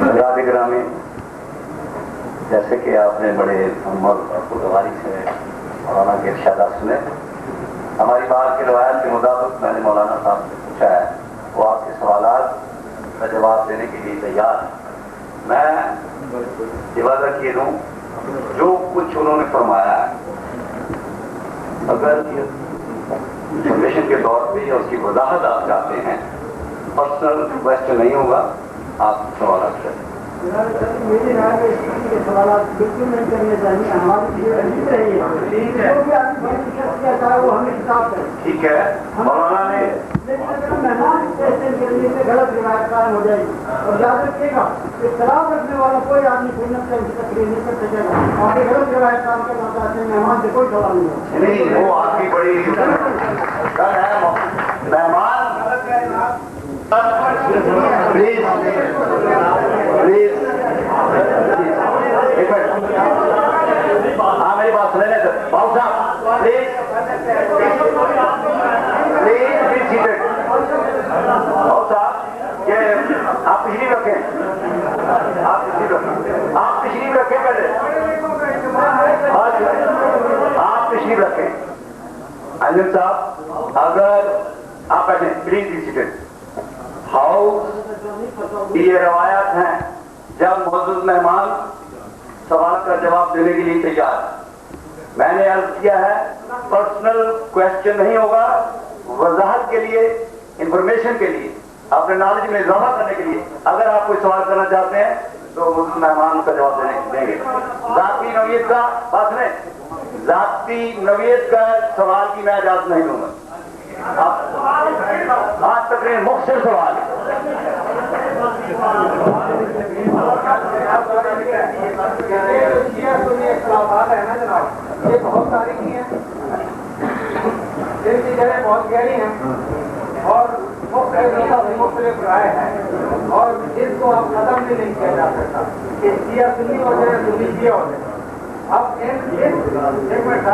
حضرات گرامی، جیسے کہ آپ نے بڑے عمل اور پرگواری سے مولانا کے ارشادات سنے، ہماری بات کی روایت کے مطابق میں نے مولانا صاحب سے پوچھا ہے، وہ آپ کے سوالات کا جواب دینے کے لیے تیار ہے۔ میں یہ وعدہ کیے دوں جو کچھ انہوں نے فرمایا ہے، اگر انفارمیشن کے طور پہ یا اس کی وضاحت آپ چاہتے ہیں، پرسنل کوشچن نہیں ہوگا، آپ سوالات کریں۔ میری رائے میں اس کے سوالات بالکل نہیں کرنے چاہیے، ہماری وہ ہمیں کتاب کریں۔ ٹھیک ہے، مولانا نے مہمان سے غلط روایت قائم ہو جائے گی، اور یاد رکھیے گا اختلاف رکھنے والا کوئی آدمی سنت سے تقریر نہیں کر سکے گا، اور غلط روایت قائم کرنا چاہتے ہیں مہمان سے کوئی سوال نہیں ہوگا۔ وہ آپ کی بڑی مہمان پلیز پلیز ہاں میری بات سنیں سر، باؤ صاحب پلیز پلیز سیٹڈ۔ باؤ صاحب یہ آپ تشریف رکھیں، آپ تشریف رکھیں پہلے، آپ تشریف رکھیں۔ انجن صاحب اگر آپ بیٹھیں، پلیز بی سیٹڈ۔ ہاؤس یہ روایات ہیں جب معزز مہمان سوال کا جواب دینے کے لیے تیار ہے۔ میں نے عرض کیا ہے پرسنل کوشچن نہیں ہوگا، وضاحت کے لیے، انفارمیشن کے لیے، اپنے نالج میں اضافہ کرنے کے لیے اگر آپ کوئی سوال کرنا چاہتے ہیں تو معزز مہمان کا جواب دیں گے۔ ذاتی نوعیت کا بات نہیں، ذاتی نوعیت کا سوال کی میں اجازت نہیں دوں گا۔ آج تک مختصر سوال اختلافات ہیں نا جناب، یہ بہت تاریخی ہیں، جن کی جگہ بہت گہری ہیں اور مختلف رائے ہیں، اور اس کو اب ختم بھی نہیں کیا جا سکتا کہ شیعہ سنی ہو جائے، سنی شیعہ ہو جائے۔ اب ایک منٹ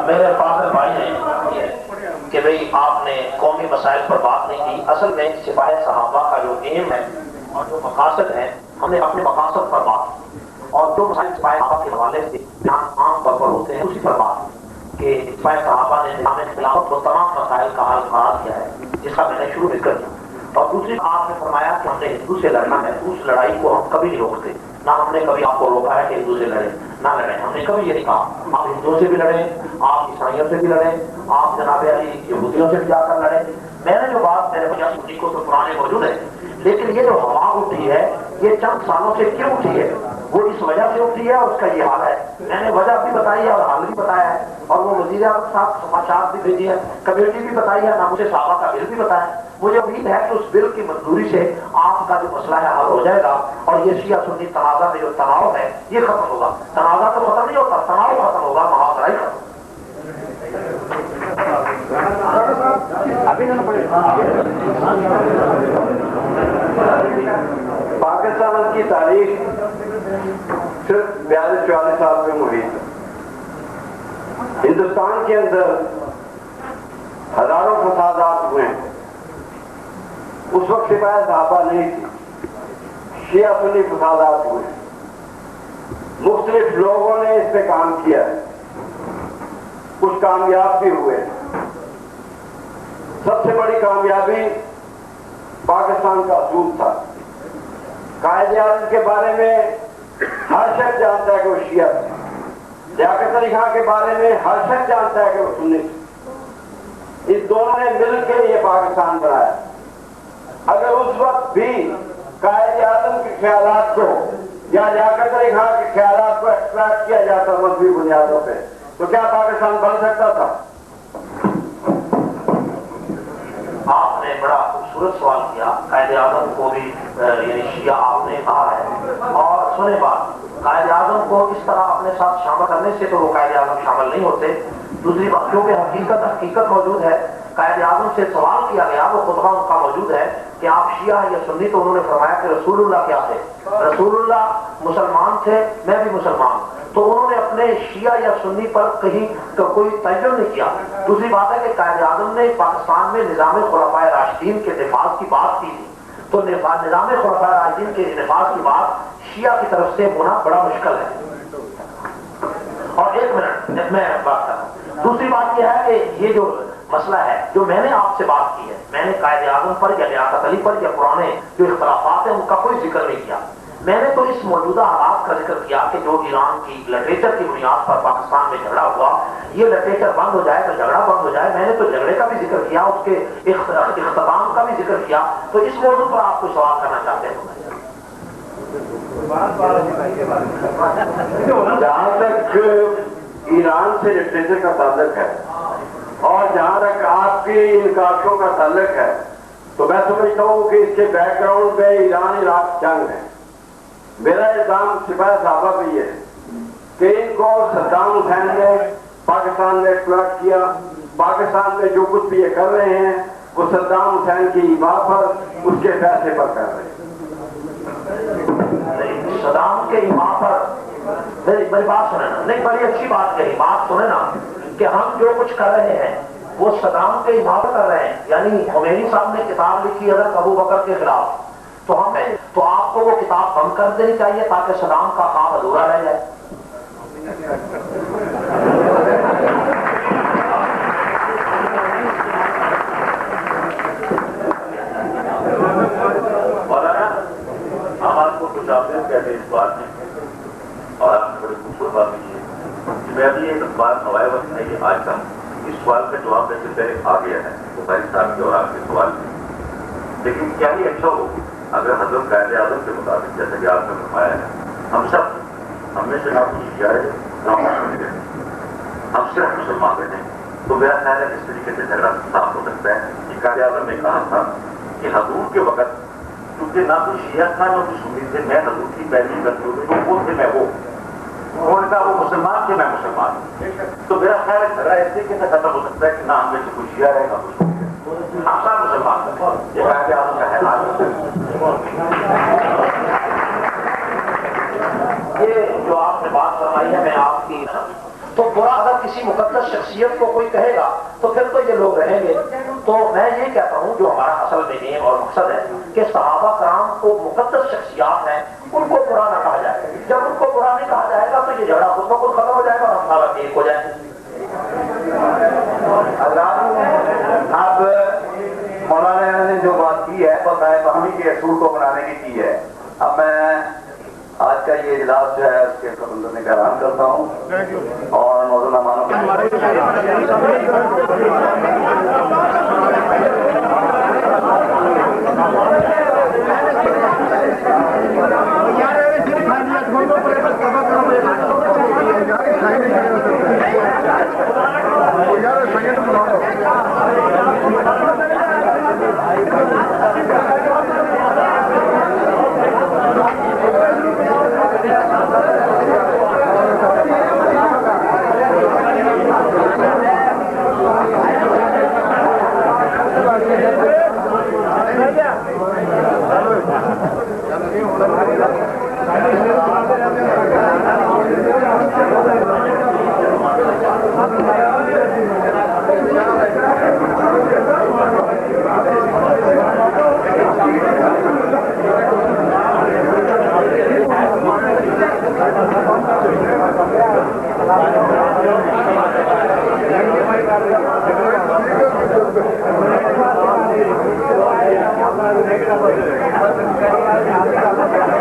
میرے فاضل بھائی نے کہ بھئی آپ نے قومی مسائل پر بات نہیں کی۔ اصل میں سپاہ صحابہ کا جو ایم ہے اور جو مقاصد ہیں، ہم نے اپنے مقاصد پر بات کی، اور جو مسائل سپاہ صحابہ کے حوالے سے عام طور پر ہوتے ہیں اسی پر بات کہ سپاہ صحابہ نے نظام خلافت کو تمام مسائل کا حل قرار دیا ہے، جس کا میں نے شروع ذکر کیا۔ اور دوسری آپ نے فرمایا کہ ہم نے ہندو سے لڑنا ہے، اس لڑائی کو ہم کبھی نہیں روکتے، نہ ہم نے کبھی آپ کو روکا ہے کہ ہندو سے لڑیں نہ لڑیں، ہم نے کبھی یہ نہیں کہا آپ ہندوؤں سے بھی لڑیں، آپ عیسائیوں سے بھی لڑیں، آپ جناب علی یہودیوں سے بھی جا کر لڑیں۔ میں نے جو بات میرے بھیا سنی کو تو پرانے موجود ہے، لیکن یہ جو ہوا اٹھی ہے یہ چند سالوں سے کیوں اٹھی ہے، وہ اس وجہ سے اٹھی ہے اور اس کا یہ حال ہے۔ میں نے وجہ بھی بتائی ہے اور حال بھی بتایا ہے، اور وہ وزیر اعظم صاحب سماچار بھی بھیجی ہے، کمیٹی بھی بتائی ہے، نہ مجھے صحابہ کا بل بھی بتایا ہے۔ مجھے امید ہے کہ اس بل کی منظوری سے آپ کا جو مسئلہ ہے حل ہو جائے گا، اور یہ شیعہ سنی تنازع میں جو تناؤ ہے یہ ختم ہوگا۔ تنازع تو ختم نہیں ہوتا، تناؤ ختم ہوگا، محاصرہ ہی ختم۔ پاکستان کی تاریخ صرف 42-44 سال میں محیط ہے۔ ہندوستان کے اندر ہزاروں فسادات ہوئے ہیں۔ اس وقت سپاہ صحابہ نہیں تھی، شیعہ سنی فسادات ہوئے، مختلف لوگوں نے اس پہ کام کیا ہے، کچھ کامیاب بھی ہوئے۔ سب سے بڑی کامیابی پاکستان کا اصول تھا، قائد اعظم کے بارے میں ہر شخص جانتا ہے کہ وہ شیعہ تھے، لیاقت علی خان کے بارے میں ہر شخص جانتا ہے کہ وہ سنی تھے۔ اس دونوں نے مل کے یہ پاکستان بنایا۔ اگر اس وقت بھی قائد اعظم کے خیالات کو یا لیاقت علی خان کے خیالات کو ایکسپلائٹ کیا جاتا مذہبی بنیادوں پہ، تو کیا پاکستان بن سکتا تھا؟ آپ نے بڑا خوبصورت سوال کیا، قائد اعظم کو بھی یعنی شیعہ آپ نے کہا ہے، اور سنیں بات، قائد اعظم کو اس طرح اپنے ساتھ شامل کرنے سے تو وہ قائد اعظم شامل نہیں ہوتے۔ دوسری بات، کیونکہ حقیقت موجود ہے، قائد اعظم سے سوال کیا گیا، وہ خطبہ ان کا موجود ہے کہ آپ شیعہ یا سنی، تو انہوں نے فرمایا کہ رسول اللہ کیا تھے، رسول اللہ مسلمان تھے، میں بھی مسلمان، تو انہوں نے اپنے شیعہ یا سنی پر کہیں کوئی تعین نہیں کیا۔ دوسری بات ہے کہ قائد اعظم نے پاکستان میں نظام خلفائے راشدین کے نفاذ کی بات کی تھی، تو نظام خلفائے راشدین کے نفاذ کی بات شیعہ کی طرف سے ہونا بڑا مشکل ہے۔ اور ایک منٹ میں بات کر رہا ہوں، دوسری بات یہ ہے کہ یہ جو مسئلہ ہے جو میں نے آپ سے بات کی ہے، میں نے قائد اعظم پر یا لیاقت علی پر یا پرانے جو اختلافات ہیں ان کا کوئی ذکر نہیں کیا۔ میں نے تو اس موجودہ حالات کا ذکر کیا کہ جو ایران کی لٹریچر کی بنیاد پر پاکستان میں جھگڑا ہوا، یہ لٹریچر بند ہو جائے تو جھگڑا بند ہو جائے۔ میں نے تو جھگڑے کا بھی ذکر کیا، اس کے اختتام کا بھی ذکر کیا۔ تو اس موضوع پر آپ کوئی سوال کرنا چاہتے ہیں؟ جہاں تک ایران سے لٹریچر کا تعلق ہے اور جہاں تک آپ کی ان کاشوں کا تعلق ہے، تو میں سمجھتا ہوں کہ اس کے بیک گراؤنڈ میں ایران عراق جنگ ہے۔ میرا الزام سپاہی صحابہ پہ یہ ہے کہ ان کو صدام حسین نے پاکستان میں ایکسپلائٹ کیا۔ پاکستان میں جو کچھ بھی یہ کر رہے ہیں وہ صدام حسین کی ایما پر، اس کے پیسے پر کر رہے ہیں۔ صدام کے ایما پر میری بات سنیں نا، نہیں بڑی اچھی بات کہی، بات سنیں نا کہ ہم جو کچھ کر رہے ہیں وہ صدام کے ایما پر کر رہے ہیں۔ یعنی خمینی صاحب نے کتاب لکھی حضرت ابو بکر کے خلاف، تو آپ کو وہ کتاب بند کر دینی چاہیے تاکہ صدام کا خواب ادھورا رہ جائے۔ ہمارے کو کچھ آپ نے کہتے ہیں اس بات میں، اور آپ نے بڑی خوبصورت بات کی ہے کہ میں ابھی ایک بات ہوائے وقت ہے کہ آج تک اس سوال کا جواب دینے سے پہلے آ گیا ہے بخاری صاحب کے اور آپ کے سوال میں، لیکن کیا ہی اچھا ہو اگر حضرت قائد اعظم کے مطابق جیسا کہ آپ نے فرمایا ہے، ہم میں سے نہ کچھ کیا ہے نہ مسلم ہے، ہم صرف مسلمان رہے ہیں، تو میرا خیال ہے اس طریقے سے جھگڑا صاف ہو سکتا ہے کہ قائد اعظم نے کہا تھا کہ حضور کے وقت کیونکہ نہ کوئی شیعہ تھا نہ کوئی سنی تھے، میں حضور کی پیروی کرتی ہوں، تو وہ تھے میں وہ، انہوں نے کہا وہ مسلمان تھے میں مسلمان ہوں، تو میرا خیال ہے جھگڑا اس طریقے سے ختم ہو سکتا ہے کہ نہ ہم میں سے کوئی شیعہ رہے گا کچھ ہم سب مسلمان ہیں۔ یہ قائد اعظم کا خیال یہ جو آپ نے بات فرمائی ہے میں آپ کی، تو برا اگر کسی مقدس شخصیت کو کوئی کہے گا تو پھر تو یہ لوگ رہیں گے۔ تو میں یہ کہتا ہوں جو ہمارا اصل میں ایم اور مقصد ہے کہ صحابہ کرام کو مقدس شخصیات ہیں، ان کو برا نہ کہا جائے۔ جب ان کو برا نہیں کہا جائے گا تو یہ جھگڑا خود بخود ختم ہو جائے گا اور ہم سارا ایک ہو جائیں گے۔ اب مولانا نے جو بات کی ہے بتائے فہمی کے اصول کو بنانے کی ہے۔ اب میں آج کا یہ اجلاس جو ہے اس کے پابندی کا اعلان کرتا ہوں اور موضوع مہمانوں Gracias.